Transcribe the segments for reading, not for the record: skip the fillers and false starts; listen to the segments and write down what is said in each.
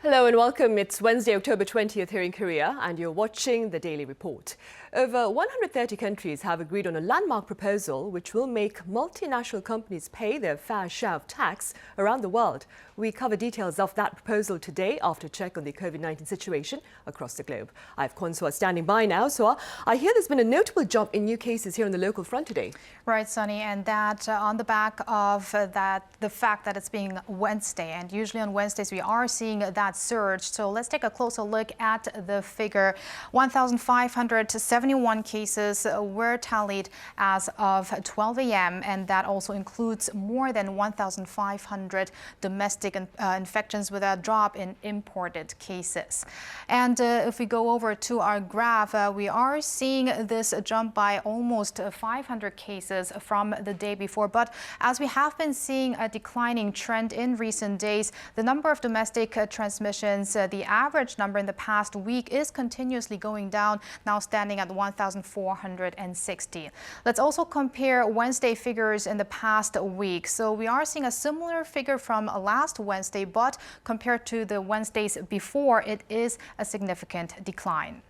Hello and welcome. It's Wednesday, October 20th here in Korea, and you're watching the Daily Report. Over 130 countries have agreed on a landmark proposal which will make multinational companies pay their fair share of tax around the world. We cover details of that proposal today after a check on the COVID-19 situation across the globe. I have Kwon Soa standing by now. Soa, I hear there's been a notable jump in new cases here on the local front today. Right, Sunny, and that on the back of the fact that it's being Wednesday, and usually on Wednesdays we are seeing that surge. So let's take a closer look at the figure. 1,571 cases were tallied as of 12 a.m. and that also includes more than 1,500 domestic infections with a drop in imported cases. And if we go over to our graph, we are seeing this jump by almost 500 cases from the day before. But as we have been seeing a declining trend in recent days, the number of domestic transmissions, the average number in the past week is continuously going down, now standing at 1,460. Let's also compare Wednesday figures in the past week. So we are seeing a similar figure from last Wednesday, but compared to the Wednesdays before, it is a significant decline.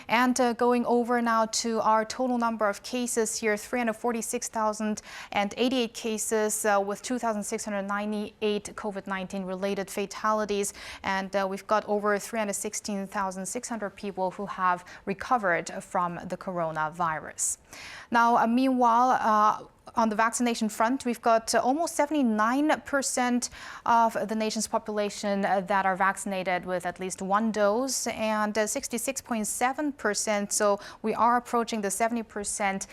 And going over now to our total number of cases here, 346,088 cases with 2,698 COVID-19 related fatalities. And we've got over 316,600 people who have recovered from the coronavirus. Now, meanwhile, on the vaccination front, we've got almost 79% of the nation's population that are vaccinated with at least one dose, and 66.7%. So we are approaching the 70%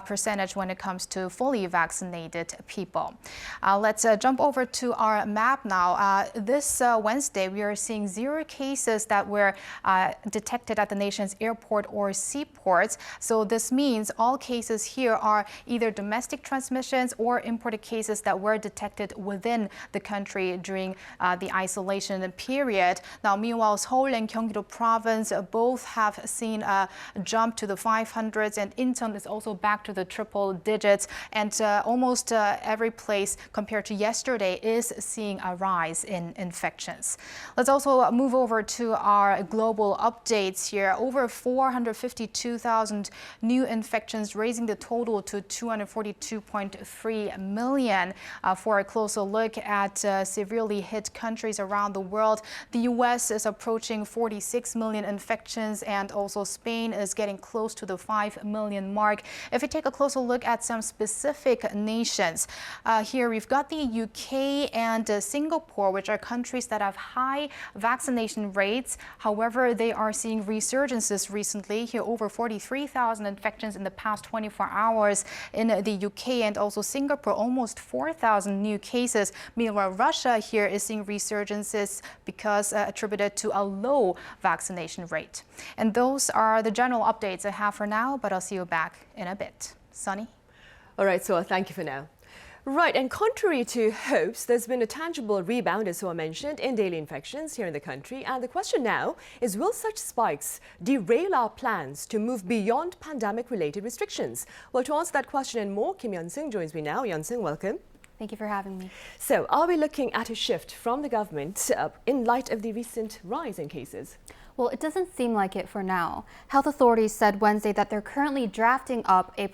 percentage when it comes to fully vaccinated people. Let's jump over to our map now. This Wednesday, we are seeing 0 cases that were detected at the nation's airport or seaports. So this means all cases here are either domestic transmissions or imported cases that were detected within the country during the isolation period. Now, meanwhile, Seoul and Gyeonggi-do province both have seen a jump to the 500s, and Incheon is also back to the triple digits. And almost every place compared to yesterday is seeing a rise in infections. Let's also move over to our global updates here. Over 452,000 new infections, raising the total to 242.3 million. For a closer look at severely hit countries around the world, the U.S. is approaching 46 million infections, and also Spain is getting close to the 5 million mark. If we take a closer look at some specific nations, here we've got the UK and Singapore, which are countries that have high vaccination rates. However, they are seeing resurgences recently. Here, over 43,000 infections in the past 24 hours in the UK, and also Singapore, almost 4,000 new cases. Meanwhile, Russia here is seeing resurgences because attributed to a low vaccination rate. And those are the general updates I have for now, but I'll see you back in a bit. Sunny? All right, so thank you for now. Right, and contrary to hopes, there's been a tangible rebound, as Soa mentioned, in daily infections here in the country. And the question now is, will such spikes derail our plans to move beyond pandemic-related restrictions? Well, to answer that question and more, Kim Yeon-seung joins me now. Yeon-seung, welcome. Thank you for having me. So, are we looking at a shift from the government in light of the recent rise in cases? Well, it doesn't seem like it for now. Health authorities said Wednesday that they're currently drafting up a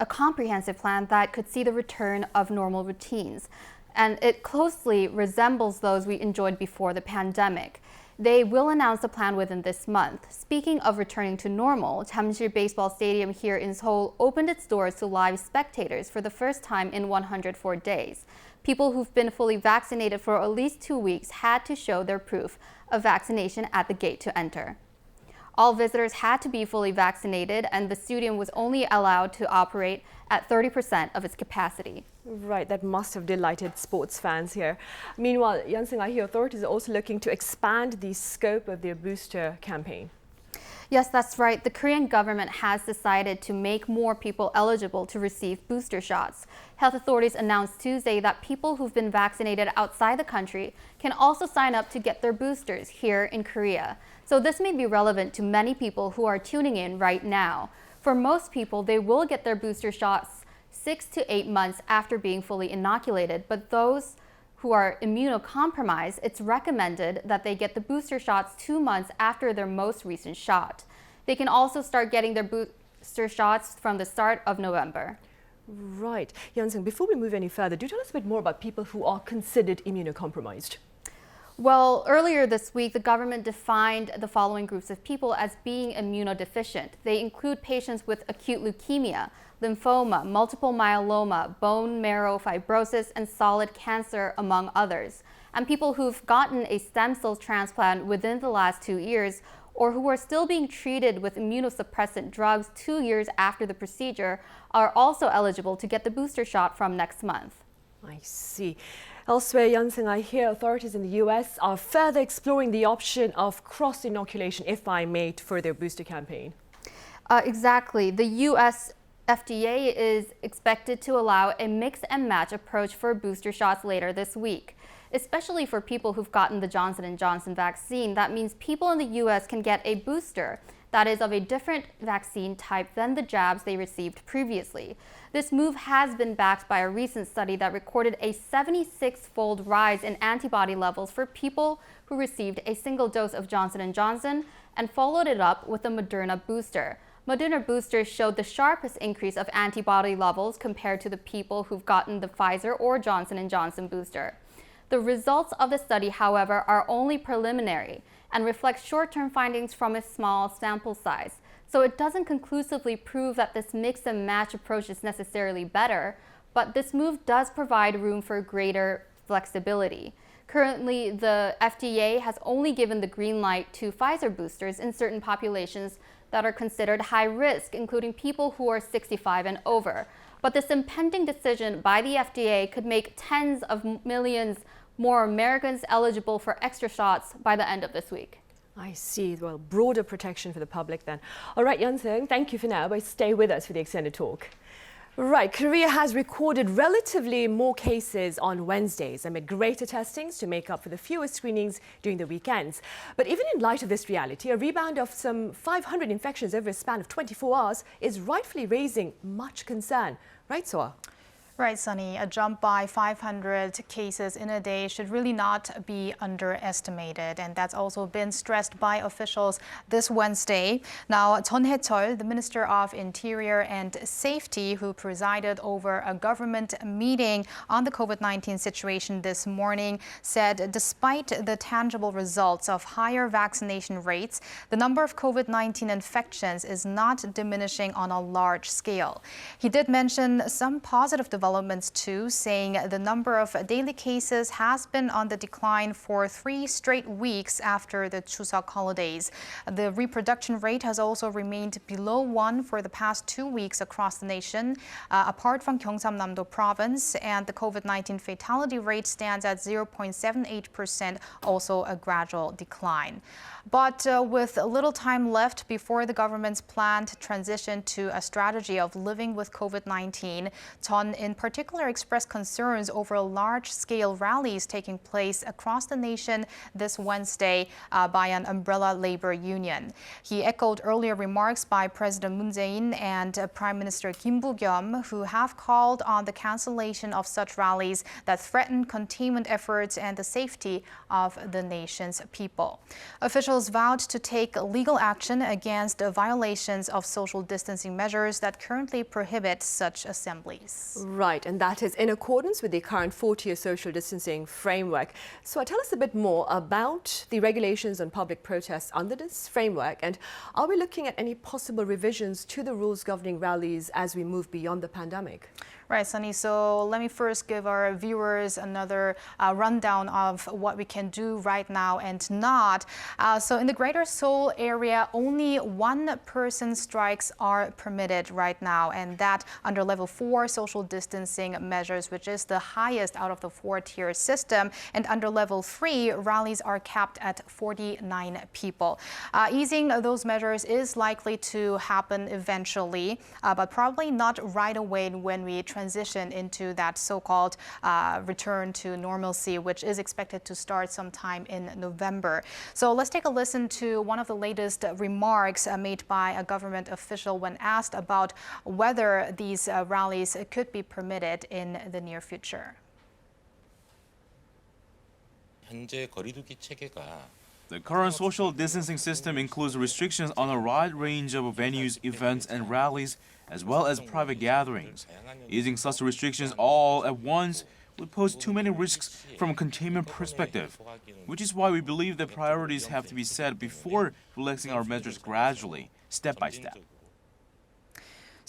comprehensive plan that could see the return of normal routines. And it closely resembles those we enjoyed before the pandemic. They will announce the plan within this month. Speaking of returning to normal, Jamsil Baseball Stadium here in Seoul opened its doors to live spectators for the first time in 104 days. People who've been fully vaccinated for at least 2 weeks had to show their proof of vaccination at the gate to enter. All visitors had to be fully vaccinated, and the stadium was only allowed to operate at 30% of its capacity. Right, that must have delighted sports fans here. Meanwhile, Yeon-seung, I hear authorities are also looking to expand the scope of their booster campaign. Yes, that's right. The Korean government has decided to make more people eligible to receive booster shots. Health authorities announced Tuesday that people who've been vaccinated outside the country can also sign up to get their boosters here in Korea. So this may be relevant to many people who are tuning in right now. For most people, they will get their booster shots 6 to 8 months after being fully inoculated, but those who are immunocompromised, it's recommended that they get the booster shots 2 months after their most recent shot. They can also start getting their booster shots from the start of November. Right. Yansung, before we move any further, do tell us a bit more about people who are considered immunocompromised. Well, earlier this week, the government defined the following groups of people as being immunodeficient. They include patients with acute leukemia, lymphoma, multiple myeloma, bone marrow fibrosis, and solid cancer, among others. And people who've gotten a stem cell transplant within the last 2 years, or who are still being treated with immunosuppressant drugs 2 years after the procedure, are also eligible to get the booster shot from next month. I see. Elsewhere, Yansung, I hear authorities in the US are further exploring the option of cross-inoculation, if I may, for their booster campaign. Exactly. The US FDA is expected to allow a mix and match approach for booster shots later this week. Especially for people who've gotten the Johnson & Johnson vaccine, that means people in the US can get a booster that is of a different vaccine type than the jabs they received previously. This move has been backed by a recent study that recorded a 76-fold rise in antibody levels for people who received a single dose of Johnson & Johnson and followed it up with a Moderna booster. Moderna boosters showed the sharpest increase of antibody levels compared to the people who've gotten the Pfizer or Johnson & Johnson booster. The results of the study, however, are only preliminary and reflect short-term findings from a small sample size. So it doesn't conclusively prove that this mix and match approach is necessarily better, but this move does provide room for greater flexibility. Currently, the FDA has only given the green light to Pfizer boosters in certain populations that are considered high risk, including people who are 65 and over. But this impending decision by the FDA could make tens of millions more Americans eligible for extra shots by the end of this week. I see. Well, broader protection for the public then. All right, Yansung, thank you for now, but stay with us for the extended talk. Right, Korea has recorded relatively more cases on Wednesdays amid greater testings to make up for the fewer screenings during the weekends. But even in light of this reality, a rebound of some 500 infections over a span of 24 hours is rightfully raising much concern. Right, Soa? Right, Sunny. A jump by 500 cases in a day should really not be underestimated, and that's also been stressed by officials this Wednesday. Now, Jeon Hae-chol, the Minister of Interior and Safety, who presided over a government meeting on the COVID-19 situation this morning, said despite the tangible results of higher vaccination rates, the number of COVID-19 infections is not diminishing on a large scale. He did mention some positive developments too, saying the number of daily cases has been on the decline for 3 straight weeks after the Chuseok holidays. The reproduction rate has also remained below 1 for the past 2 weeks across the nation, apart from Gyeongsam-namdo province, and the COVID-19 fatality rate stands at 0.78%, also a gradual decline. But with little time left before the government's planned transition to a strategy of living with COVID-19, Jeon in particular expressed concerns over large-scale rallies taking place across the nation this Wednesday by an umbrella labor union. He echoed earlier remarks by President Moon Jae-in and Prime Minister Kim Boo-kyum, who have called on the cancellation of such rallies that threaten containment efforts and the safety of the nation's people. Officials vowed to take legal action against violations of social distancing measures that currently prohibit such assemblies. Right, and that is in accordance with the current 4-tier social distancing framework. So tell us a bit more about the regulations on public protests under this framework, and are we looking at any possible revisions to the rules governing rallies as we move beyond the pandemic? Right, Sunny. So let me first give our viewers another rundown of what we can do right now and not. So in the Greater Seoul area, only 1-person strikes are permitted right now, and that under level 4 social distancing measures, which is the highest out of the 4-tier system. And under level 3, rallies are capped at 49 people. Easing those measures is likely to happen eventually, but probably not right away when we transition into that so-called return to normalcy, which is expected to start sometime in November. So let's take a listen to one of the latest remarks made by a government official when asked about whether these rallies could be permitted in the near future. 현재 거리두기 체계가 The current social distancing system includes restrictions on a wide range of venues, events, and rallies, as well as private gatherings. Easing such restrictions all at once would pose too many risks from a containment perspective, which is why we believe that priorities have to be set before relaxing our measures gradually, step by step.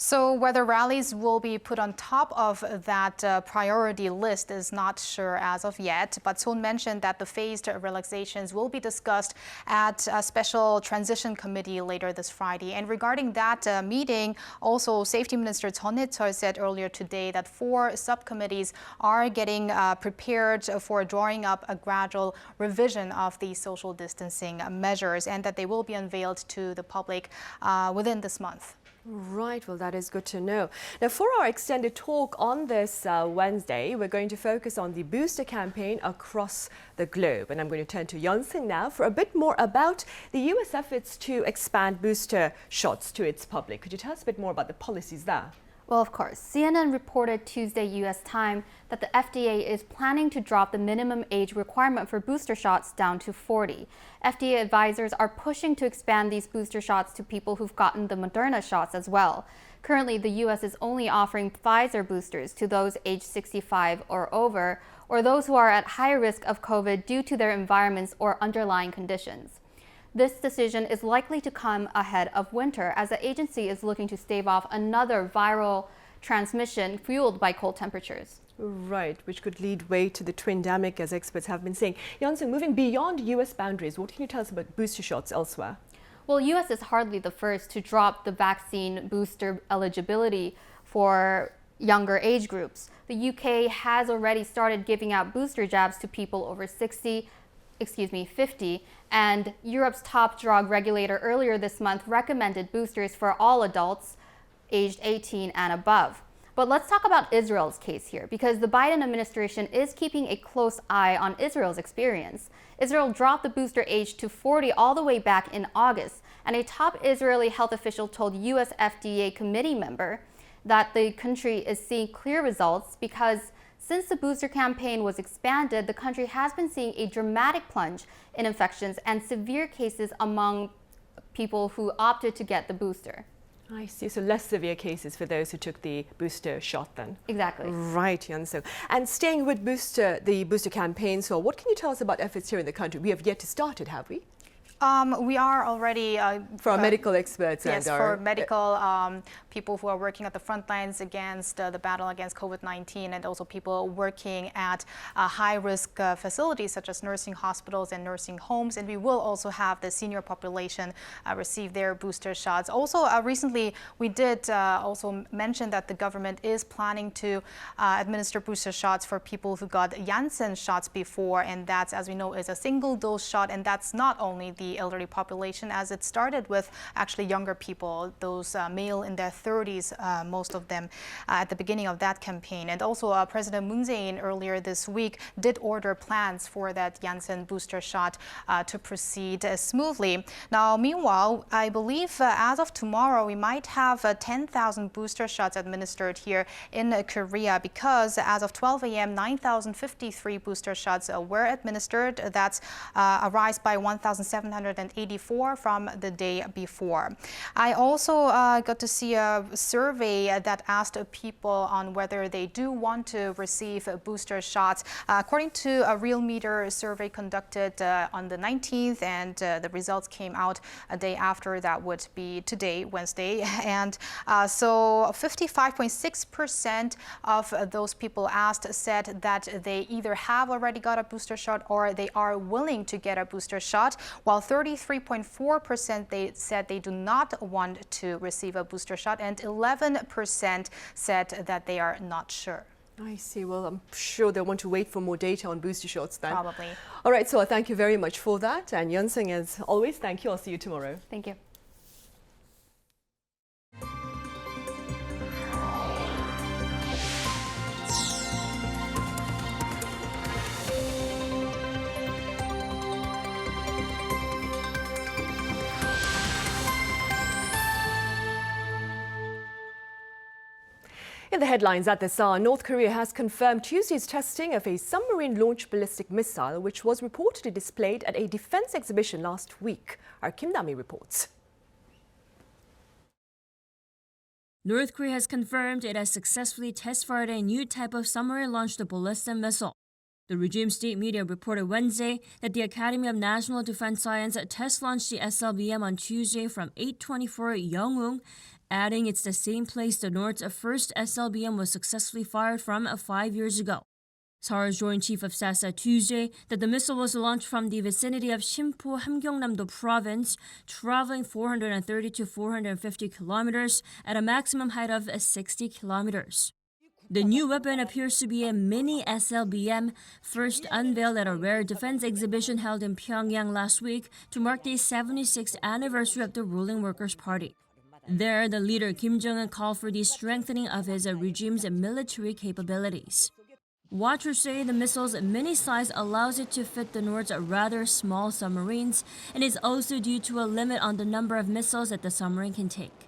So whether rallies will be put on top of that priority list is not sure as of yet. But Son mentioned that the phased relaxations will be discussed at a special transition committee later this Friday. And regarding that meeting, also Safety Minister Jeon Hae-cheol said earlier today that 4 subcommittees are getting prepared for drawing up a gradual revision of the social distancing measures and that they will be unveiled to the public within this month. Right, well, that is good to know. Now, for our extended talk on this Wednesday, we're going to focus on the booster campaign across the globe. And I'm going to turn to Yeon-sung now for a bit more about the U.S. efforts to expand booster shots to its public. Could you tell us a bit more about the policies there? Well, of course. CNN reported Tuesday U.S. time that the FDA is planning to drop the minimum age requirement for booster shots down to 40. FDA advisors are pushing to expand these booster shots to people who've gotten the Moderna shots as well. Currently, the U.S. is only offering Pfizer boosters to those aged 65 or over, or those who are at high risk of COVID due to their environments or underlying conditions. This decision is likely to come ahead of winter as the agency is looking to stave off another viral transmission fueled by cold temperatures. Right, which could lead way to the twindemic, as experts have been saying. Yeon-sung, moving beyond U.S. boundaries, what can you tell us about booster shots elsewhere? Well, U.S. is hardly the first to drop the vaccine booster eligibility for younger age groups. The U.K. has already started giving out booster jabs to people over 50, and Europe's top drug regulator earlier this month recommended boosters for all adults aged 18 and above. But let's talk about Israel's case here, because the Biden administration is keeping a close eye on Israel's experience. Israel dropped the booster age to 40 all the way back in August, and a top Israeli health official told U.S. FDA committee member that the country is seeing clear results because since the booster campaign was expanded, the country has been seeing a dramatic plunge in infections and severe cases among people who opted to get the booster. I see. So less severe cases for those who took the booster shot then. Exactly. Right, Yeon-sung. And staying with the booster campaign, so what can you tell us about efforts here in the country? We have yet to start it, have we? We are already for our medical experts, yes, and for medical people who are working at the front lines against the battle against COVID-19, and also people working at high-risk facilities such as nursing hospitals and nursing homes. And we will also have the senior population receive their booster shots. Also, recently we did also mention that the government is planning to administer booster shots for people who got Janssen shots before, and that's, as we know, is a single-dose shot, and that's not only the elderly population, as it started with actually younger people, those male in their 30s, most of them, at the beginning of that campaign. And also President Moon Jae-in earlier this week did order plans for that Janssen booster shot to proceed smoothly. Now, meanwhile, I believe as of tomorrow, we might have 10,000 booster shots administered here in Korea, because as of 12 a.m., 9,053 booster shots were administered. That's a rise by 1,784 from the day before. I also got to see a survey that asked people on whether they do want to receive booster shots. According to a Real Meter survey conducted on the 19th, and the results came out a day after, that would be today, Wednesday. And so 55.6% of those people asked said that they either have already got a booster shot or they are willing to get a booster shot, while 33.4% they said they do not want to receive a booster shot, and 11% said that they are not sure. I see. Well, I'm sure they'll want to wait for more data on booster shots then. Probably. All right, so thank you very much for that. And Yeon-sung, as always, thank you. I'll see you tomorrow. Thank you. In the headlines at this hour, North Korea has confirmed Tuesday's testing of a submarine-launched ballistic missile, which was reportedly displayed at a defense exhibition last week. Our Kim Dami reports. North Korea has confirmed it has successfully test-fired a new type of submarine-launched ballistic missile. The regime state media reported Wednesday that the Academy of National Defense Science test-launched the SLBM on Tuesday from 824 Jong-un, adding it's the same place the North's first SLBM was successfully fired from 5 years ago. Seoul's Joint Chief of Staff said Tuesday that the missile was launched from the vicinity of Sinpo, Hamgyeongnam-do province, traveling 430 to 450 kilometers at a maximum height of 60 kilometers. The new weapon appears to be a mini SLBM, first unveiled at a rare defense exhibition held in Pyongyang last week to mark the 76th anniversary of the ruling Workers' Party. There, the leader Kim Jong-un called for the strengthening of his regime's military capabilities. Watchers say the missile's mini size allows it to fit the North's rather small submarines and is also due to a limit on the number of missiles that the submarine can take.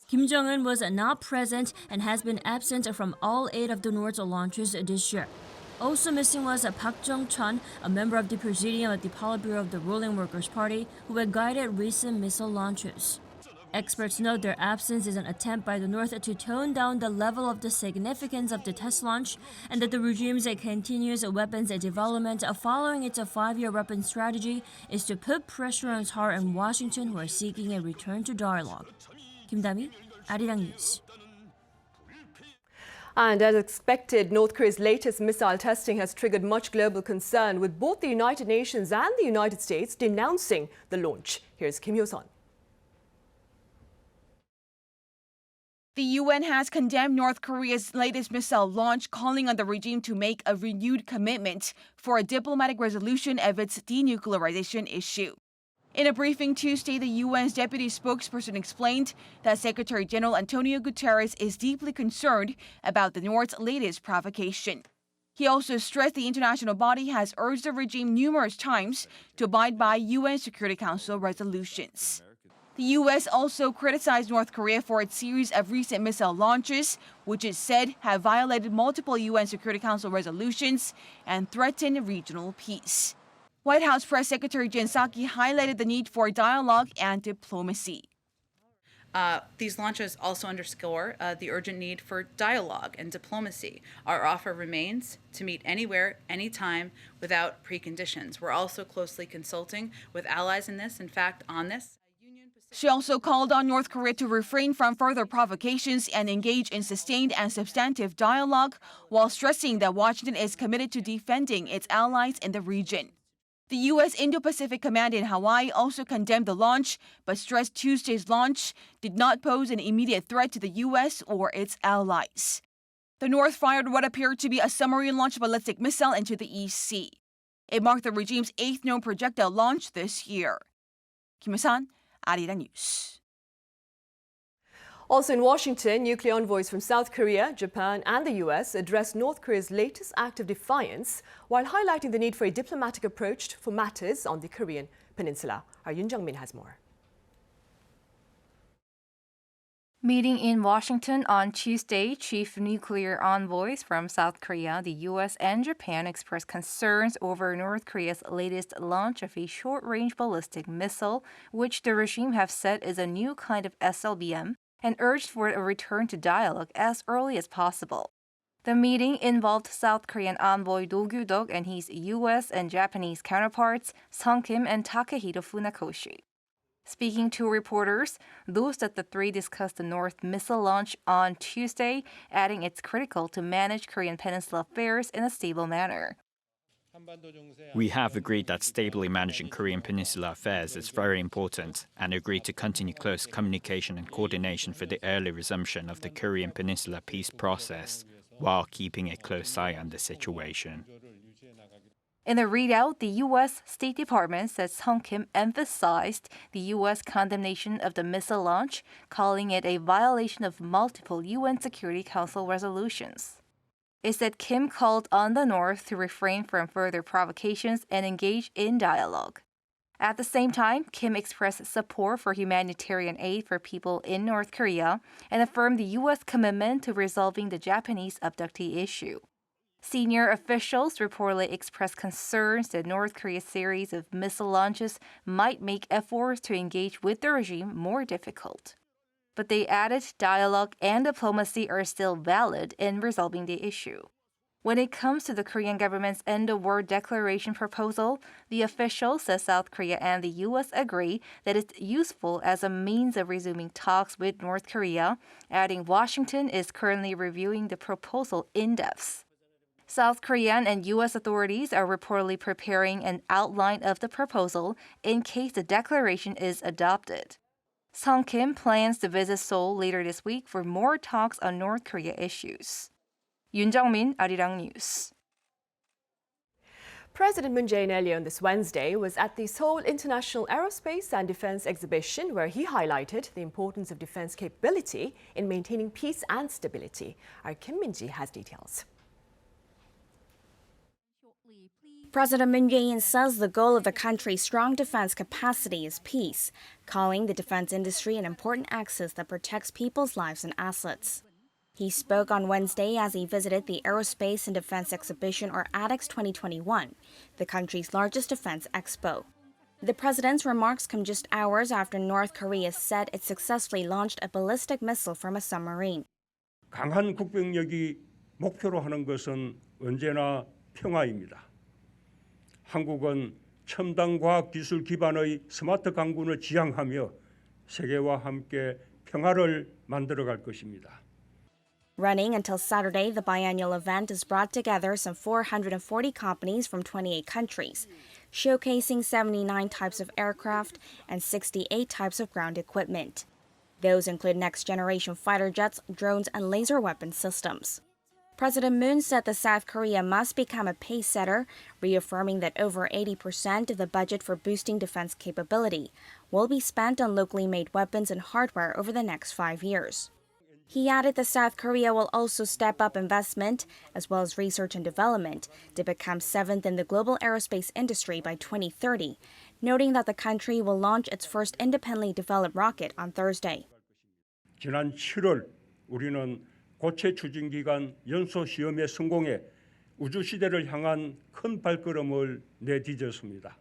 Kim Jong-un was not present and has been absent from all 8 of the North's launches this year. Also missing was Park Jong-chun, a member of the Presidium at the Politburo of the ruling Workers' Party, who had guided recent missile launches. Experts note their absence is an attempt by the North to tone down the level of the significance of the test launch and that the regime's continuous weapons development following its 5-year weapon strategy is to put pressure on Seoul and Washington, who are seeking a return to dialogue. Kim Dami, Arirang News. And as expected, North Korea's latest missile testing has triggered much global concern, with both the United Nations and the United States denouncing the launch. Here's Kim Hyo-sun. The UN has condemned North Korea's latest missile launch, calling on the regime to make a renewed commitment for a diplomatic resolution of its denuclearization issue. In a briefing Tuesday, the UN's deputy spokesperson explained that Secretary General Antonio Guterres is deeply concerned about the North's latest provocation. He also stressed the international body has urged the regime numerous times to abide by UN Security Council resolutions. The U.S. also criticized North Korea for its series of recent missile launches, which it said have violated multiple UN Security Council resolutions and threatened regional peace. White House Press Secretary Jen Psaki highlighted the need for dialogue and diplomacy. These launches also underscore the urgent need for dialogue and diplomacy. Our offer remains to meet anywhere, anytime, without preconditions. We're also closely consulting with allies in this, in fact, on this. She also called on North Korea to refrain from further provocations and engage in sustained and substantive dialogue, while stressing that Washington is committed to defending its allies in the region. The U.S. Indo-Pacific Command in Hawaii also condemned the launch, but stressed Tuesday's launch did not pose an immediate threat to the U.S. or its allies. The North fired what appeared to be a submarine-launched ballistic missile into the East Sea. It marked the regime's 8th known projectile launch this year. Kim Hyo-sun, Arirang News. Also in Washington, nuclear envoys from South Korea, Japan and the US addressed North Korea's latest act of defiance while highlighting the need for a diplomatic approach for matters on the Korean peninsula. Our Yoon Jung-min has more. Meeting in Washington on Tuesday, chief nuclear envoys from South Korea, the US and Japan expressed concerns over North Korea's latest launch of a short-range ballistic missile, which the regime have said is a new kind of SLBM, and urged for a return to dialogue as early as possible. The meeting involved South Korean envoy Do Gyu-duk and his US and Japanese counterparts, Sung Kim and Takehito Funakoshi. Speaking to reporters, Do said the three discussed the North missile launch on Tuesday, adding it's critical to manage Korean peninsula affairs in a stable manner. We have agreed that stably managing Korean peninsula affairs is very important and agreed to continue close communication and coordination for the early resumption of the Korean peninsula peace process, while keeping a close eye on the situation. In a readout, the U.S. State Department said Sung Kim emphasized the U.S. condemnation of the missile launch, calling it a violation of multiple UN Security Council resolutions. It said Kim called on the North to refrain from further provocations and engage in dialogue. At the same time, Kim expressed support for humanitarian aid for people in North Korea and affirmed the U.S. commitment to resolving the Japanese abductee issue. Senior officials reportedly expressed concerns that North Korea's series of missile launches might make efforts to engage with the regime more difficult. But they added dialogue and diplomacy are still valid in resolving the issue. When it comes to the Korean government's end-of-war declaration proposal, the official says South Korea and the U.S. agree that it's useful as a means of resuming talks with North Korea, adding Washington is currently reviewing the proposal in depth. South Korean and U.S. authorities are reportedly preparing an outline of the proposal in case the declaration is adopted. Sung Kim plans to visit Seoul later this week for more talks on North Korea issues. Yoon Jung-min, Arirang News. President Moon Jae-in earlier on this Wednesday was at the Seoul International Aerospace and Defense Exhibition, where he highlighted the importance of defense capability in maintaining peace and stability. Our Kim Min-ji has details. President Moon Jae-in says the goal of the country's strong defense capacity is peace, calling the defense industry an important axis that protects people's lives and assets. He spoke on Wednesday as he visited the Aerospace and Defense Exhibition, or ADEX 2021, the country's largest defense expo. The president's remarks come just hours after North Korea said it successfully launched a ballistic missile from a submarine. 강한 국병력이 목표로 하는 것은 언제나 평화입니다. 한국은 첨단 과학 기술 기반의 스마트 강군을 지향하며 세계와 함께 평화를 만들어갈 것입니다. Running until Saturday, the biennial event has brought together some 440 companies from 28 countries, showcasing 79 types of aircraft and 68 types of ground equipment. Those include next-generation fighter jets, drones, and laser weapon systems. President Moon said that South Korea must become a pace-setter, reaffirming that over 80% of the budget for boosting defense capability will be spent on locally made weapons and hardware over the next 5 years. He added that South Korea will also step up investment as well as research and development to become seventh in the global aerospace industry by 2030, noting that the country will launch its first independently developed rocket on Thursday. 지난 7월 우리는 고체 추진기간 연소 시험에 성공해 우주 시대를 향한 큰 발걸음을 내디뎠습니다.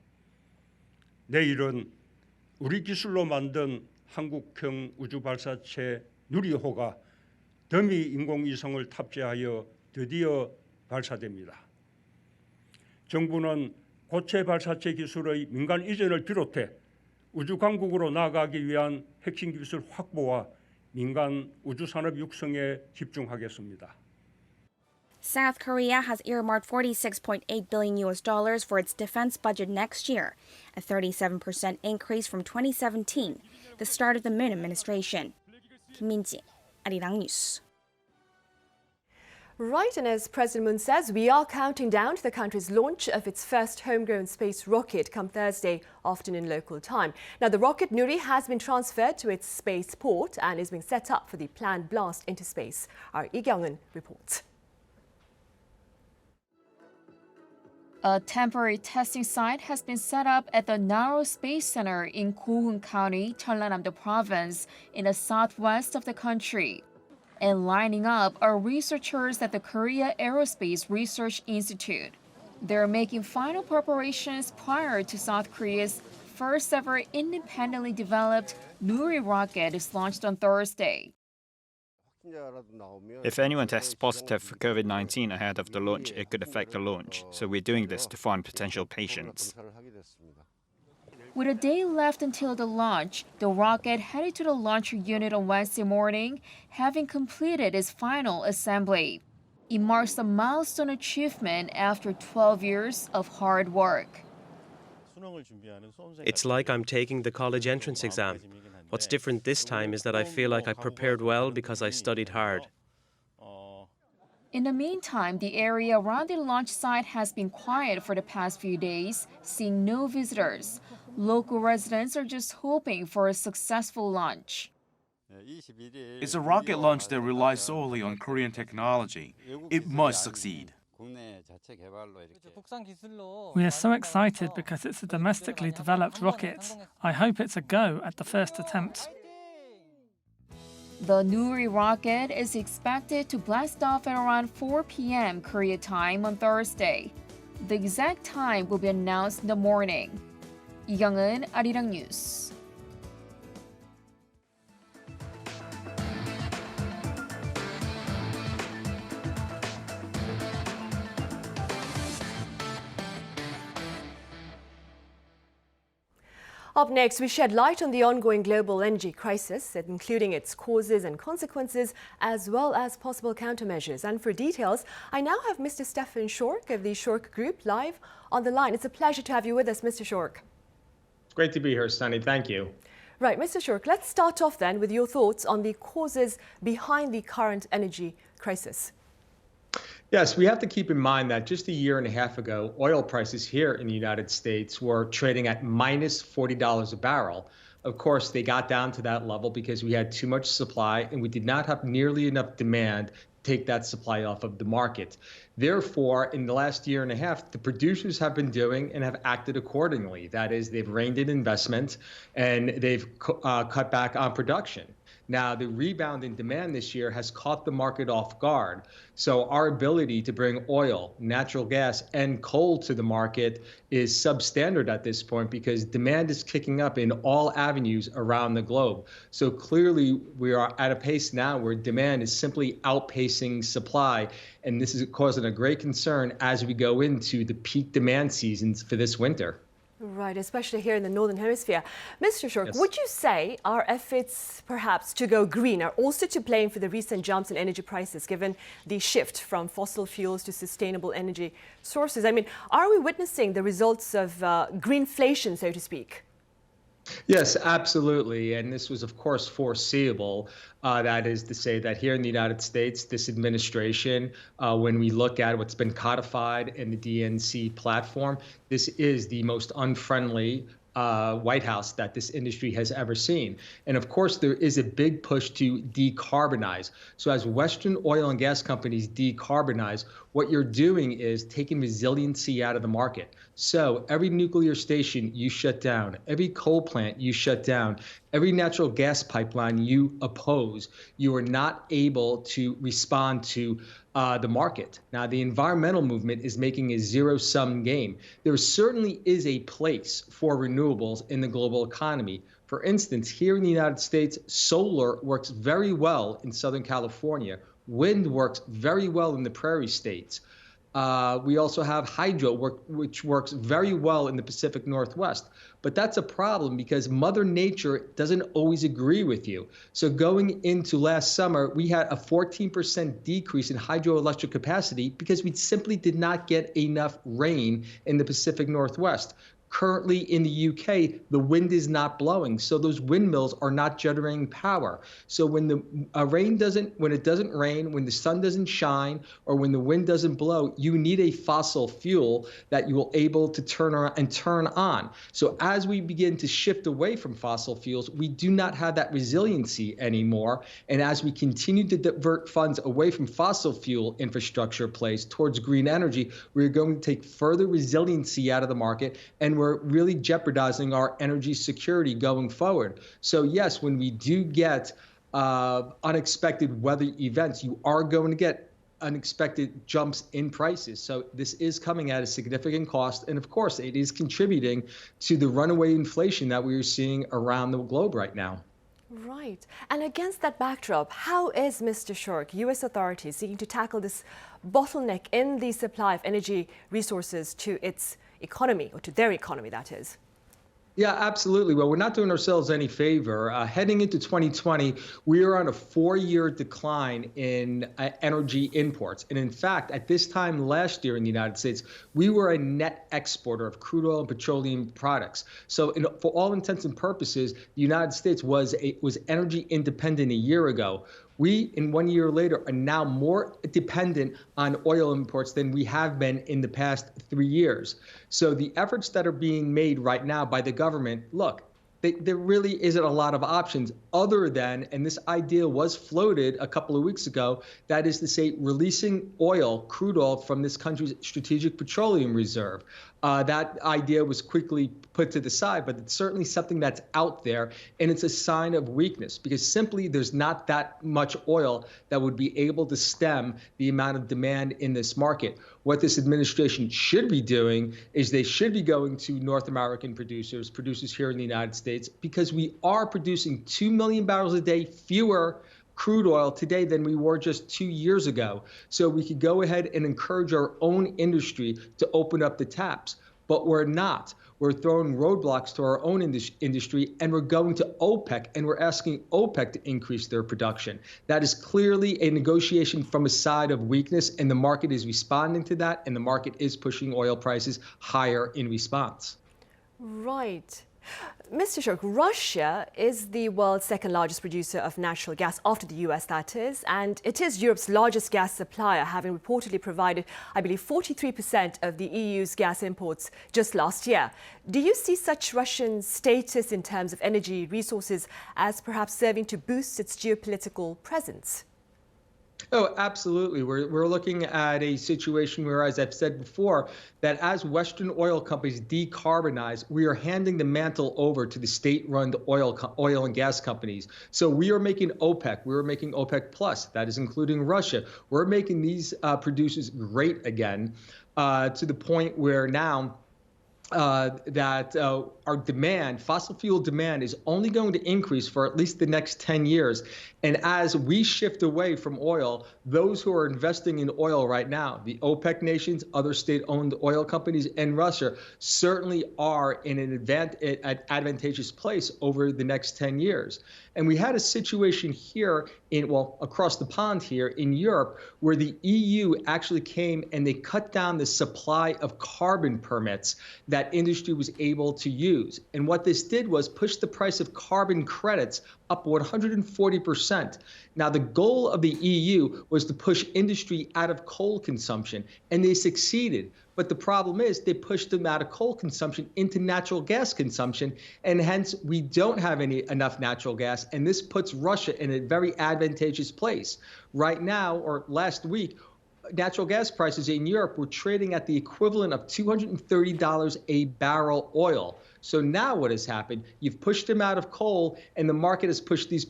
내일은 우리 기술로 만든 한국형 우주 발사체 누리호가 더미 인공위성을 탑재하여 드디어 발사됩니다. 정부는 고체 발사체 기술의 민간 이전을 비롯해 우주 강국으로 나아가기 위한 핵심 기술 확보와 민간 우주 산업 육성에 집중하겠습니다. South Korea has earmarked $46.8 billion for its defense budget next year, a 37% increase from 2017, the start of the Moon administration. Kim Min-ji, Arirang News. Right, and as President Moon says, we are counting down to the country's launch of its first homegrown space rocket come Thursday afternoon local time. Now, the rocket Nuri has been transferred to its spaceport and is being set up for the planned blast into space. Our Jong-un reports. A temporary testing site has been set up at the Naro Space Center in Go-hun County, Jeollanam-do Province, in the southwest of the country. And lining up are researchers at the Korea Aerospace Research Institute. They're making final preparations prior to South Korea's first ever independently developed Nuri rocket is launched on Thursday. If anyone tests positive for COVID-19 ahead of the launch, it could affect the launch, so we're doing this to find potential patients. With a day left until the launch, the rocket headed to the launcher unit on Wednesday morning, having completed its final assembly. It marks a milestone achievement after 12 years of hard work. It's like I'm taking the college entrance exam. What's different this time is that I feel like I prepared well because I studied hard. In the meantime, the area around the launch site has been quiet for the past few days, seeing no visitors. Local residents are just hoping for a successful launch. It's a rocket launch that relies solely on Korean technology. It must succeed. We are so excited because it's a domestically developed rocket. I hope it's a go at the first attempt. The Nuri rocket is expected to blast off at around 4 p.m. Korea time on Thursday. The exact time will be announced in the morning. Jong-un, Arirang News. Up next, we shed light on the ongoing global energy crisis, including its causes and consequences, as well as possible countermeasures. And for details, I now have Mr. Stefan Schork of the Schork Group live on the line. It's a pleasure to have you with us, Mr. Schork. It's great to be here, Sunny. Thank you. Right, Mr. Schork, let's start off then with your thoughts on the causes behind the current energy crisis. Yes, we have to keep in mind that just a year and a half ago, oil prices here in the United States were trading at minus $40 a barrel. Of course, they got down to that level because we had too much supply and we did not have nearly enough demand to take that supply off of the market. Therefore, in the last year and a half, the producers have been doing and have acted accordingly. That is, they've reined in investment and they've cut back on production. Now, the rebound in demand this year has caught the market off guard. So our ability to bring oil, natural gas, and coal to the market is substandard at this point because demand is kicking up in all avenues around the globe. So clearly, we are at a pace now where demand is simply outpacing supply. And this is causing a great concern as we go into the peak demand seasons for this winter. Right, especially here in the Northern Hemisphere. Mr. Schork, Yes. would you say our efforts perhaps to go green are also to blame for the recent jumps in energy prices, given the shift from fossil fuels to sustainable energy sources? I mean, are we witnessing the results of greenflation, so to speak? Yes, absolutely. And this was, of course, foreseeable. That is to say that here in the United States, this administration, when we look at what's been codified in the DNC platform, this is the most unfriendly White House that this industry has ever seen. And of course, there is a big push to decarbonize. So as Western oil and gas companies decarbonize, what you're doing is taking resiliency out of the market. So every nuclear station you shut down, every coal plant you shut down, every natural gas pipeline you oppose, you are not able to respond to the market. Now, the environmental movement is making a zero-sum game. There certainly is a place for renewables in the global economy. For instance, here in the United States, solar works very well in Southern California. Wind works very well in the prairie states. We also have hydro, which works very well in the Pacific Northwest. But that's a problem because Mother Nature doesn't always agree with you. So going into last summer, we had a 14% decrease in hydroelectric capacity because we simply did not get enough rain in the Pacific Northwest. Currently in the UK, the wind is not blowing, so those windmills are not generating power. So when the when it doesn't rain, when the sun doesn't shine, or when the wind doesn't blow, you need a fossil fuel that you will able to turn on. So as we begin to shift away from fossil fuels, we do not have that resiliency anymore. And as we continue to divert funds away from fossil fuel infrastructure plays towards green energy, we're going to take further resiliency out of the market, and we're really jeopardizing our energy security going forward. So yes, when we do get unexpected weather events, you are going to get unexpected jumps in prices. So this is coming at a significant cost. And of course, it is contributing to the runaway inflation that we are seeing around the globe right now. Right. And against that backdrop, how is, Mr. Schork, U.S. authorities seeking to tackle this bottleneck in the supply of energy resources to its economy, or to their economy, that is? Yeah, absolutely. Well, we're not doing ourselves any favor. Heading into 2020, we are on a 4-year decline in energy imports. And in fact, at this time last year in the United States, we were a net exporter of crude oil and petroleum products. So for all intents and purposes, the United States was energy independent a year ago. We, in 1 year later, are now more dependent on oil imports than we have been in the past 3 years. So the efforts that are being made right now by the government, look, there really isn't a lot of options other than, and this idea was floated a couple of weeks ago, that is to say, releasing oil, crude oil, from this country's strategic petroleum reserve. That idea was quickly put to the side, but it's certainly something that's out there, and it's a sign of weakness because simply there's not that much oil that would be able to stem the amount of demand in this market. What this administration should be doing is they should be going to North American producers here in the United States, because we are producing 2 million barrels a day fewer crude oil today than we were just 2 years ago. So we could go ahead and encourage our own industry to open up the taps, but we're not. We're throwing roadblocks to our own industry, and we're going to OPEC, and we're asking OPEC to increase their production. That is clearly a negotiation from a side of weakness, and the market is responding to that, and the market is pushing oil prices higher in response. Right. Mr. Shurk, Russia is the world's second largest producer of natural gas, after the US, that is, and it is Europe's largest gas supplier, having reportedly provided, I believe, 43% of the EU's gas imports just last year. Do you see such Russian status in terms of energy resources as perhaps serving to boost its geopolitical presence? Oh, absolutely. We're looking at a situation where, as I've said before, that as Western oil companies decarbonize, we are handing the mantle over to the state-run oil and gas companies. So we are making OPEC, we're making OPEC Plus, that is including Russia. We're making these producers great again, to the point where now our demand, fossil fuel demand, is only going to increase for at least the next 10 years. And as we shift away from oil, those who are investing in oil right now, the OPEC nations, other state-owned oil companies, and Russia, certainly are in an advantageous place over the next 10 years. And we had a situation here across the pond here in Europe, where the EU actually came and they cut down the supply of carbon permits that industry was able to use. And what this did was push the price of carbon credits up 140%. Now, the goal of the EU was to push industry out of coal consumption, and they succeeded. But the problem is they pushed them out of coal consumption into natural gas consumption, and hence we don't have enough natural gas, and this puts Russia in a very advantageous place. Right now, or last week, natural gas prices in Europe were trading at the equivalent of $230 a barrel oil. So now what has happened? You've pushed them out of coal, and the market has pushed these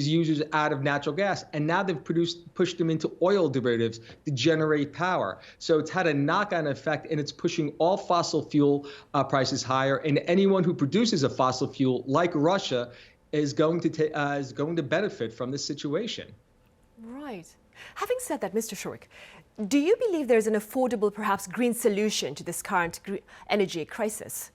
users out of natural gas, and now they've pushed them into oil derivatives to generate power. So it's had a knock-on effect, and it's pushing all fossil fuel prices higher. And anyone who produces a fossil fuel, like Russia, is going to benefit from this situation. Right. Having said that, Mr. Shurk, do you believe there's an affordable, perhaps green solution to this current energy crisis?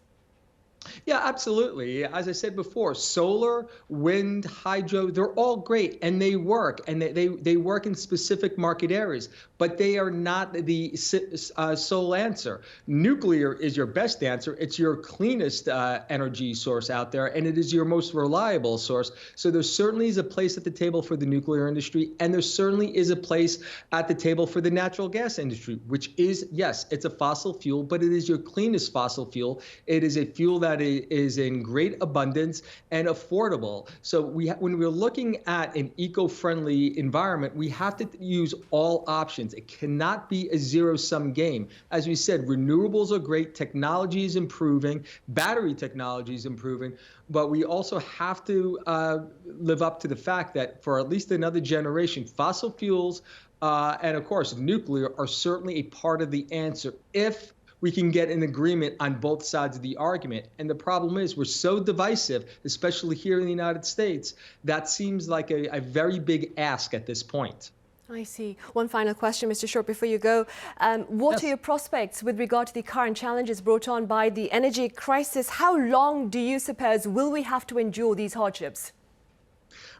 Yeah, absolutely. As I said before, solar, wind, hydro, they're all great, and they work, and they work in specific market areas, but they are not the sole answer. Nuclear is your best answer. It's your cleanest energy source out there, and it is your most reliable source. So there certainly is a place at the table for the nuclear industry, and there certainly is a place at the table for the natural gas industry, which is, yes, it's a fossil fuel, but it is your cleanest fossil fuel. It is a fuel that is in great abundance and affordable. So when we're looking at an eco-friendly environment, we have to use all options. It cannot be a zero-sum game. As we said, renewables are great, technology is improving, battery technology is improving, but we also have to live up to the fact that for at least another generation, fossil fuels and, of course, nuclear are certainly a part of the answer if we can get an agreement on both sides of the argument. And the problem is we're so divisive, especially here in the United States, that seems like a very big ask at this point. I see. One final question, Mr. Shurk, before you go. What are your prospects with regard to the current challenges brought on by the energy crisis? How long do you suppose will we have to endure these hardships?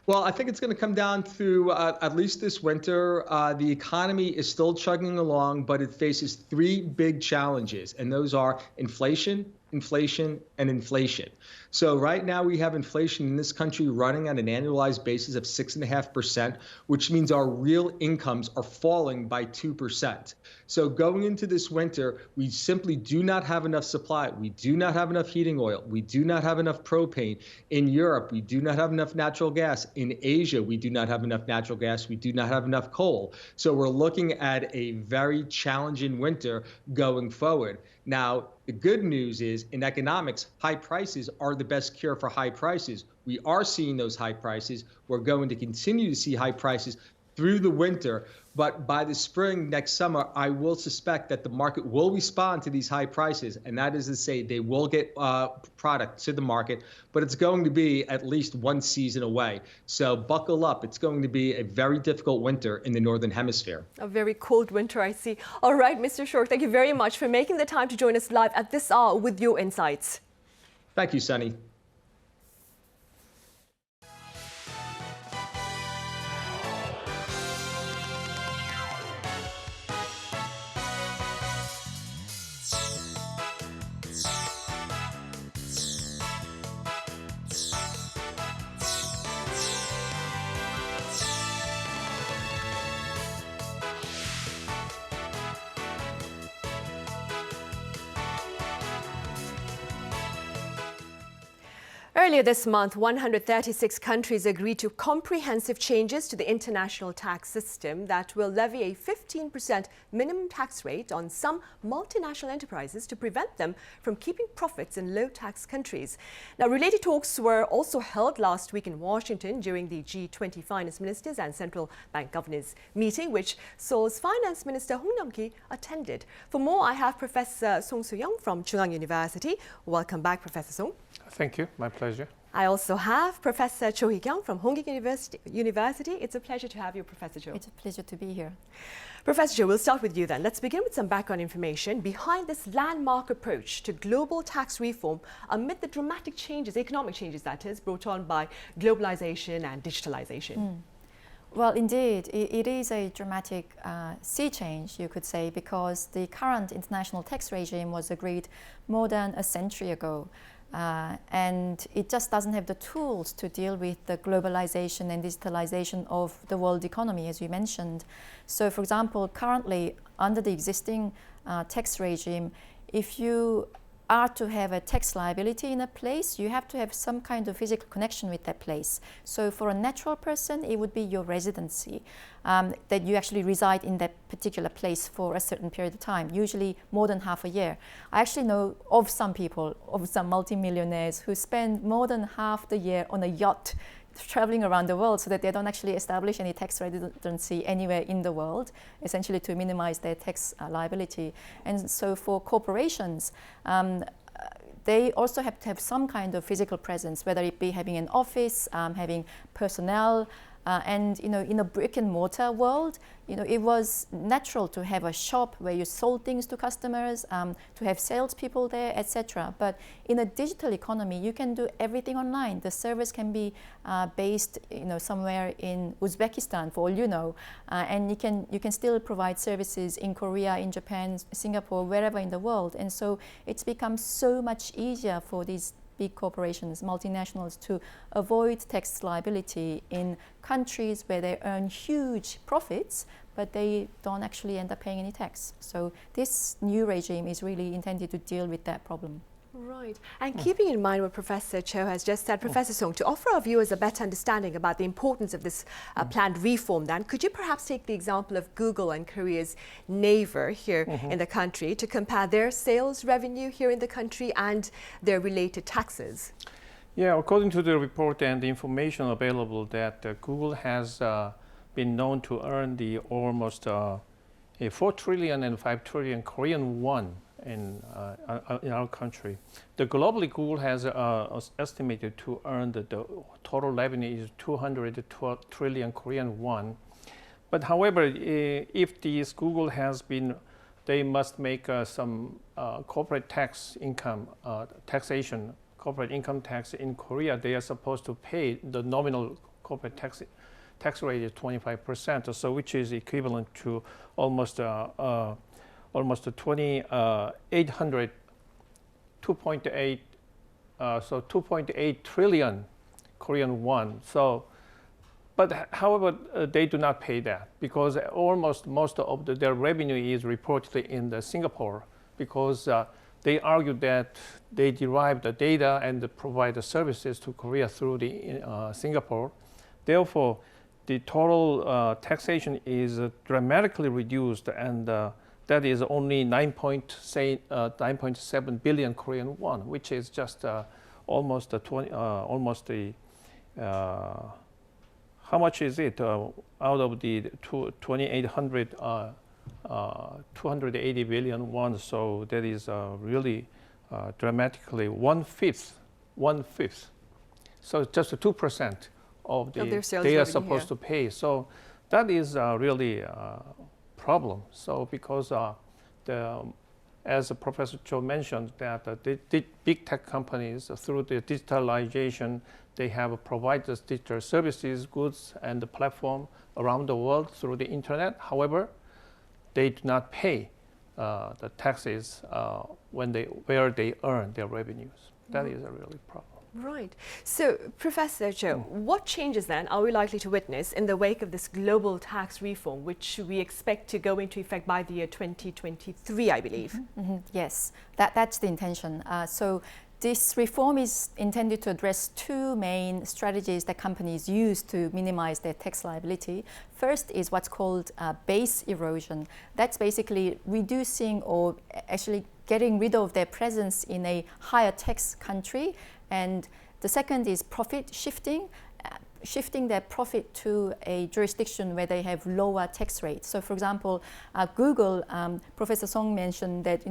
Well, I think it's going to come down to at least this winter. The economy is still chugging along, but it faces three big challenges, and those are inflation, inflation, and inflation. So right now we have inflation in this country running on an annualized basis of 6.5%, which means our real incomes are falling by 2%. So going into this winter, we simply do not have enough supply. We do not have enough heating oil. We do not have enough propane. In Europe, we do not have enough natural gas. In Asia, we do not have enough natural gas. We do not have enough coal. So we're looking at a very challenging winter going forward. Now, the good news is in economics, high prices are the best cure for high prices. We are seeing those high prices. We're going to continue to see high prices through the winter. But by the spring next summer, I will suspect that the market will respond to these high prices. And that is to say they will get product to the market, but it's going to be at least one season away. So buckle up. It's going to be a very difficult winter in the Northern Hemisphere. A very cold winter, I see. All right, Mr. Short, thank you very much for making the time to join us live at this hour with your insights. Thank you, Sunny. Earlier this month, 136 countries agreed to comprehensive changes to the international tax system that will levy a 15% minimum tax rate on some multinational enterprises to prevent them from keeping profits in low-tax countries. Now, related talks were also held last week in Washington during the G20 Finance Ministers and Central Bank Governors meeting, which Seoul's Finance Minister Hong Nam-ki attended. For more, I have Professor Song Soo-young from Chung-ang University. Welcome back, Professor Song. Thank you. My pleasure. I also have Professor Cho Hee-kyung from Hongik University. It's a pleasure to have you, Professor Cho. It's a pleasure to be here. Professor Cho, we'll start with you then. Let's begin with some background information behind this landmark approach to global tax reform amid the dramatic changes, economic changes that is, brought on by globalization and digitalization. Well, indeed, it is a dramatic sea change, you could say, because the current international tax regime was agreed more than a century ago. And it just doesn't have the tools to deal with the globalization and digitalization of the world economy, as you mentioned. So, for example, currently, under the existing tax regime, if you are to have a tax liability in a place, you have to have some kind of physical connection with that place. So for a natural person, it would be your residency, that you actually reside in that particular place for a certain period of time, usually more than half a year. I actually know of some people, of some multimillionaires who spend more than half the year on a yacht traveling around the world so that they don't actually establish any tax residency anywhere in the world, essentially to minimize their tax liability. And so for corporations, they also have to have some kind of physical presence, whether it be having an office, having personnel, and in a brick and mortar world, it was natural to have a shop where you sold things to customers, to have salespeople there, etc. But in a digital economy, you can do everything online. The service can be based, somewhere in Uzbekistan, for all you know, and you can still provide services in Korea, in Japan, Singapore, wherever in the world. And so it's become so much easier for these big corporations, multinationals, to avoid tax liability in countries where they earn huge profits, but they don't actually end up paying any tax. So this new regime is really intended to deal with that problem. Right. And keeping in mind what Professor Cho has just said, Professor Song, to offer our viewers a better understanding about the importance of this planned reform, then, could you perhaps take the example of Google and Korea's neighbor here in the country to compare their sales revenue here in the country and their related taxes? Yeah, according to the report and the information available, that Google has been known to earn the almost 4 trillion and 5 trillion Korean won in our country. Globally, Google has estimated to earn the total revenue is 212 trillion Korean won. But however, if this Google has been, they must make some corporate tax income taxation, corporate income tax in Korea. They are supposed to pay the nominal corporate tax rate is 25%, so which is equivalent to almost 2,800 2.8 trillion Korean won. So, but however, they do not pay that because almost most of their revenue is reported in Singapore because they argue that they derive the data and provide the services to Korea through Singapore. Therefore, the total taxation is dramatically reduced, and that is only 9.7 billion Korean won, which is just almost how much is it out of the 2,800? 280 billion won, so that is really dramatically one fifth. So just 2% of they are supposed to pay. So that is really a problem. So because as Professor Cho mentioned, that the big tech companies through the digitalization, they have provided digital services, goods, and the platform around the world through the internet. However, they do not pay the taxes where they earn their revenues. That is a really problem. Right. So, Professor Cho, what changes then are we likely to witness in the wake of this global tax reform, which we expect to go into effect by the year 2023, I believe? Yes, that's the intention. So this reform is intended to address two main strategies that companies use to minimize their tax liability. First is what's called base erosion. That's basically reducing or actually getting rid of their presence in a higher tax country. And the second is profit shifting, shifting their profit to a jurisdiction where they have lower tax rates. So, for example, Google, Professor Song mentioned that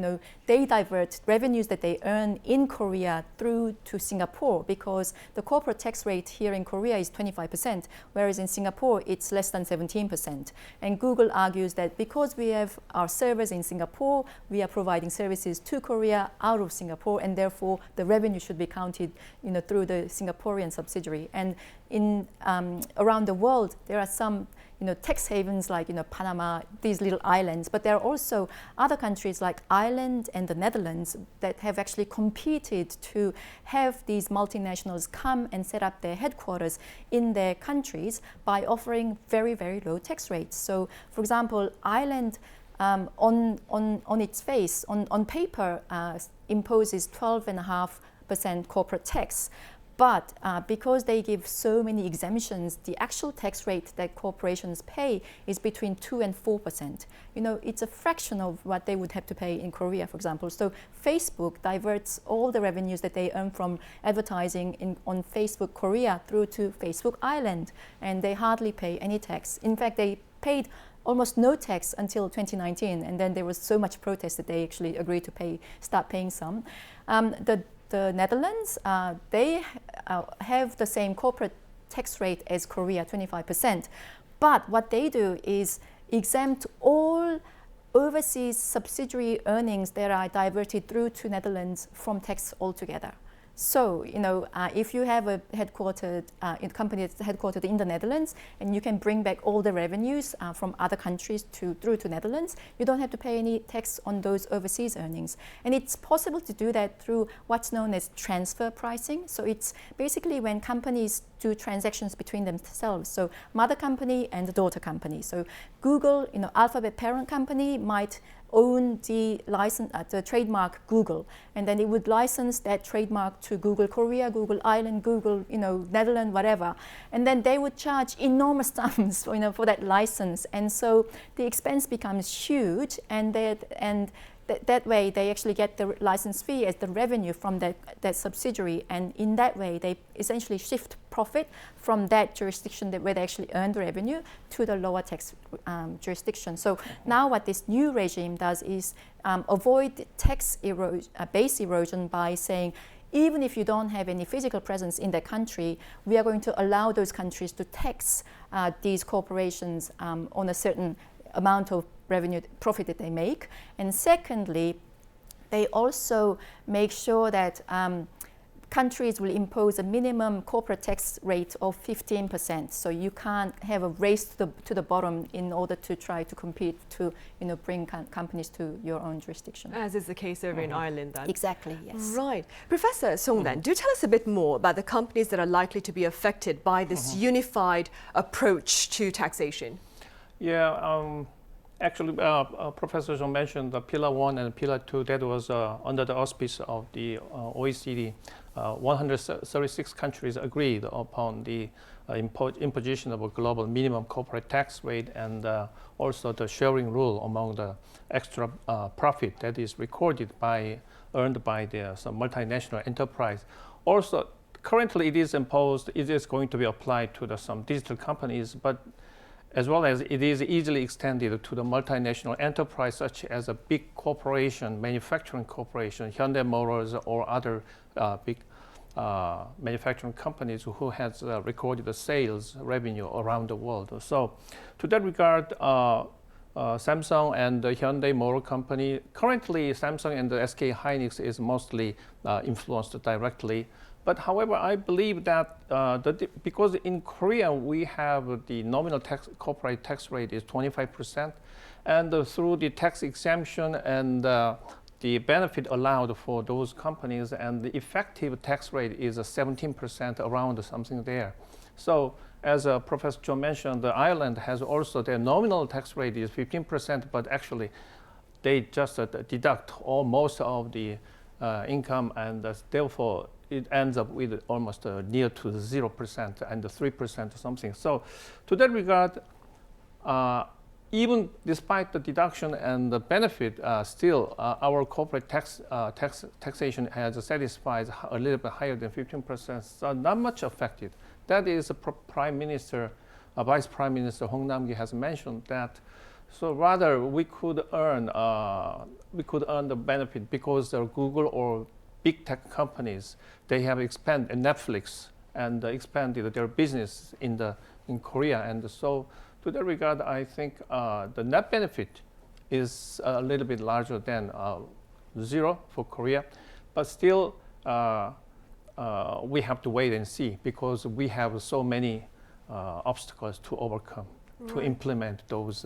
they divert revenues that they earn in Korea through to Singapore because the corporate tax rate here in Korea is 25%, whereas in Singapore it's less than 17%. And Google argues that because we have our servers in Singapore, we are providing services to Korea out of Singapore, and therefore the revenue should be counted, through the Singaporean subsidiary. And in around the world, there are some tax havens like Panama, these little islands, but there are also other countries like Ireland and the Netherlands that have actually competed to have these multinationals come and set up their headquarters in their countries by offering very, very low tax rates. So, for example, Ireland on its face, on paper, imposes 12.5% corporate tax. But because they give so many exemptions, the actual tax rate that corporations pay is between 2% and 4%. It's a fraction of what they would have to pay in Korea, for example. So Facebook diverts all the revenues that they earn from advertising on Facebook Korea through to Facebook Ireland, and they hardly pay any tax. In fact, they paid almost no tax until 2019, and then there was so much protest that they actually agreed to start paying some. The Netherlands, they have the same corporate tax rate as Korea, 25%. But what they do is exempt all overseas subsidiary earnings that are diverted through to Netherlands from tax altogether. So, if you have a company that's headquartered in the Netherlands, and you can bring back all the revenues from other countries through to Netherlands, you don't have to pay any tax on those overseas earnings. And it's possible to do that through what's known as transfer pricing. So it's basically when companies do transactions between themselves. So mother company and daughter company. So Google, Alphabet parent company might own the trademark Google, and then it would license that trademark to Google Korea, Google Ireland, Google Netherlands, whatever, and then they would charge enormous sums for that license, and so the expense becomes huge, and that way they actually get the license fee as the revenue from that subsidiary, and in that way they essentially shift profit from that jurisdiction where they actually earn the revenue to the lower tax jurisdiction. So now what this new regime does is avoid tax base erosion by saying, even if you don't have any physical presence in that country, we are going to allow those countries to tax these corporations on a certain amount of revenue profit that they make. And secondly, they also make sure that countries will impose a minimum corporate tax rate of 15%. So you can't have a race to the bottom in order to try to compete to bring companies to your own jurisdiction. As is the case over in Ireland then. Exactly, yes. Right. Professor Song then, do tell us a bit more about the companies that are likely to be affected by this unified approach to taxation. Yeah, actually, Professor Jong mentioned the Pillar 1 and Pillar 2, that was under the auspice of the OECD. 136 countries agreed upon the imposition of a global minimum corporate tax rate and also the sharing rule among the extra profit that is earned by some multinational enterprise. Also, currently it is imposed, it is going to be applied to some digital companies, but as well as it is easily extended to the multinational enterprise such as a big corporation, manufacturing corporation, Hyundai Motors or other big manufacturing companies who has recorded the sales revenue around the world. So to that regard, Samsung and the Hyundai Motor Company, currently Samsung and the SK Hynix is mostly influenced directly. But however, I believe that because in Korea we have the nominal corporate tax rate is 25%, and through the tax exemption and the benefit allowed for those companies, and the effective tax rate is 17%, around something there. So as Professor Cho mentioned, Ireland has also their nominal tax rate is 15%, but actually they just deduct most of the income, and therefore it ends up with almost near to 0% and 3% or something. So to that regard, even despite the deduction and the benefit, still our corporate taxation has satisfied a little bit higher than 15%, so not much affected. That is Prime Minister, Vice Prime Minister Hong Nam-gi has mentioned that. So rather we could earn the benefit because Google or big tech companies, they have expanded Netflix and expanded their business in Korea, and so to that regard, I think the net benefit is a little bit larger than 0 for Korea, but still we have to wait and see because we have so many obstacles to overcome to implement those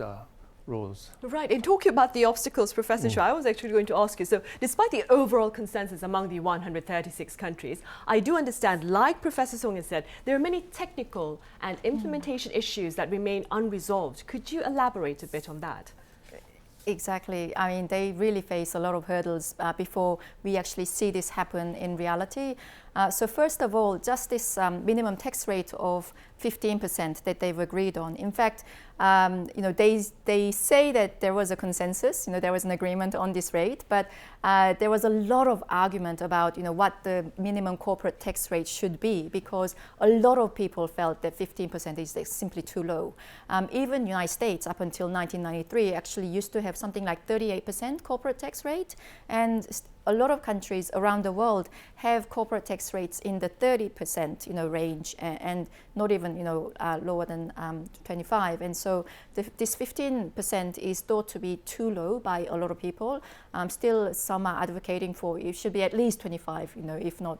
rules. Right. In talking about the obstacles, Professor Cho, I was actually going to ask you, so despite the overall consensus among the 136 countries, I do understand, like Professor Song has said, there are many technical and implementation issues that remain unresolved. Could you elaborate a bit on that? Exactly. I mean, they really face a lot of hurdles before we actually see this happen in reality. So first of all, just this minimum tax rate of 15% that they've agreed on. In fact, they say that there was a consensus, there was an agreement on this rate, but there was a lot of argument about, what the minimum corporate tax rate should be, because a lot of people felt that 15% is simply too low. Even the United States, up until 1993, actually used to have something like 38% corporate tax rate, and a lot of countries around the world have corporate tax rates in the 30% range, and not even lower than 25. And so this 15% is thought to be too low by a lot of people. Still, some are advocating for it should be at least 25, if not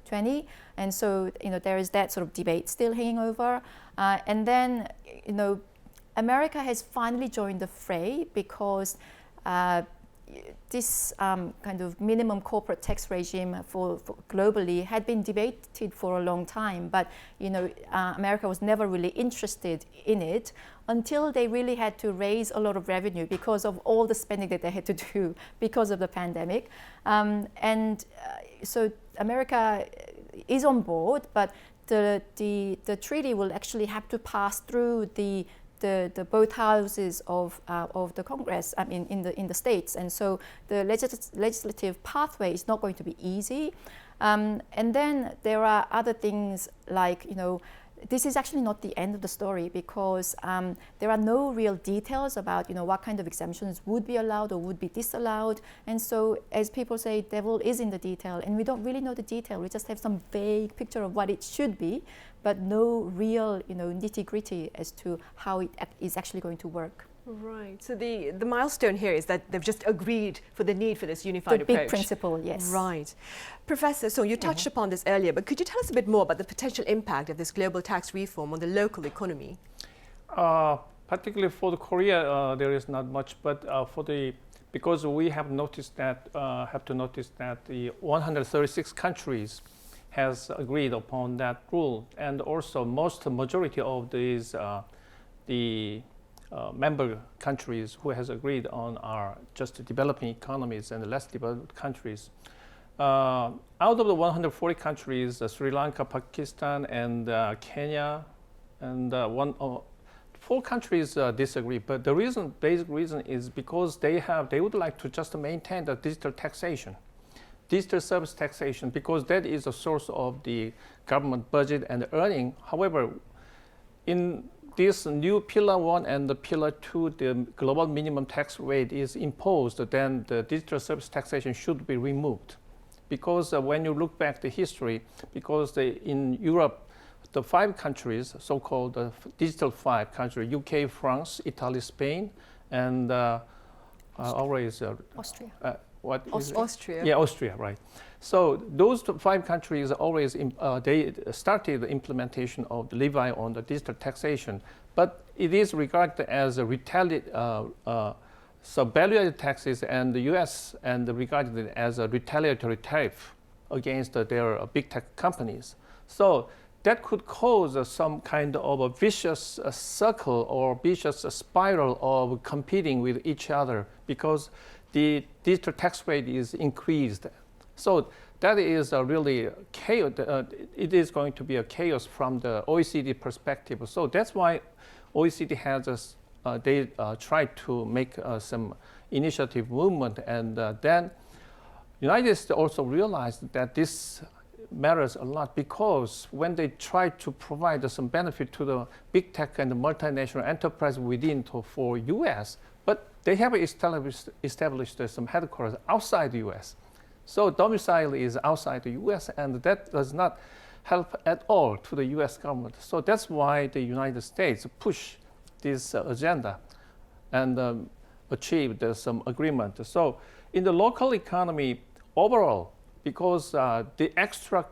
20. And so there is that sort of debate still hanging over. And then America has finally joined the fray because this kind of minimum corporate tax regime for globally had been debated for a long time, but America was never really interested in it until they really had to raise a lot of revenue because of all the spending that they had to do because of the pandemic. So America is on board, but the treaty will actually have to pass through the both houses of the Congress, I mean, in the states, and so the legislative pathway is not going to be easy. And then there are other things like this is actually not the end of the story because there are no real details about what kind of exemptions would be allowed or would be disallowed. And so, as people say, devil is in the detail, and we don't really know the detail. We just have some vague picture of what it should be, but no real nitty-gritty as to how it is actually going to work. Right. So the milestone here is that they've just agreed for the need for this unified approach. The big principle, yes. Right. Professor, so you touched upon this earlier, but could you tell us a bit more about the potential impact of this global tax reform on the local economy? Particularly for the Korea, there is not much, but because we have noticed that the 136 countries has agreed upon that rule, and also majority of these member countries who has agreed on are just developing economies and less developed countries. Out of the 140 countries, Sri Lanka, Pakistan, and Kenya, and 4 countries disagree. But the basic reason is because they would like to just maintain the digital taxation, digital service taxation, because that is a source of the government budget and earning. However, in this new Pillar 1 and the Pillar 2, the global minimum tax rate is imposed, then the digital service taxation should be removed. Because when you look back the history, because in Europe, the 5 countries, so-called digital 5 countries, UK, France, Italy, Spain, and Austria. Austria. Yeah, Austria, right. So those 5 countries always they started the implementation of the levy on the digital taxation, but it is regarded as a sub-value-added taxes, and the U.S. and regarded as a retaliatory tariff against their big tech companies. So that could cause some kind of a vicious circle or vicious spiral of competing with each other, because the digital tax rate is increased. So that is really chaos. It is going to be a chaos from the OECD perspective. So that's why OECD has they tried to make some initiative movement, and then United States also realized that this matters a lot, because when they try to provide some benefit to the big tech and the multinational enterprise within for U.S., but they have established some headquarters outside the U.S. So domicile is outside the U.S., and that does not help at all to the U.S. government. So that's why the United States push this agenda and achieved some agreement. So in the local economy overall, because the extra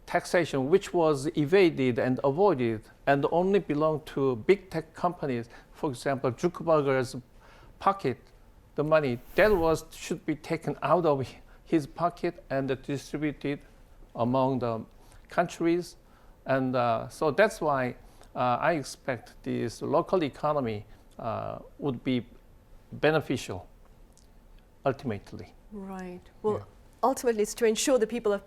taxation which was evaded and avoided and only belonged to big tech companies, for example, Zuckerberg's pocket, the money that should be taken out of his pocket and distributed among the countries. And so that's why I expect this local economy would be beneficial ultimately. Right. Well, ultimately, it's to ensure the people of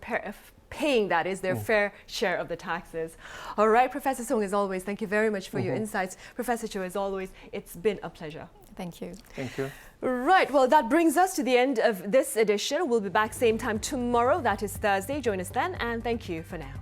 paying, that is, their fair share of the taxes. All right, Professor Song, as always, thank you very much for your insights. Professor Cho, as always, it's been a pleasure. Thank you. Thank you. Right, well, that brings us to the end of this edition. We'll be back same time tomorrow. That is Thursday. Join us then, and thank you for now.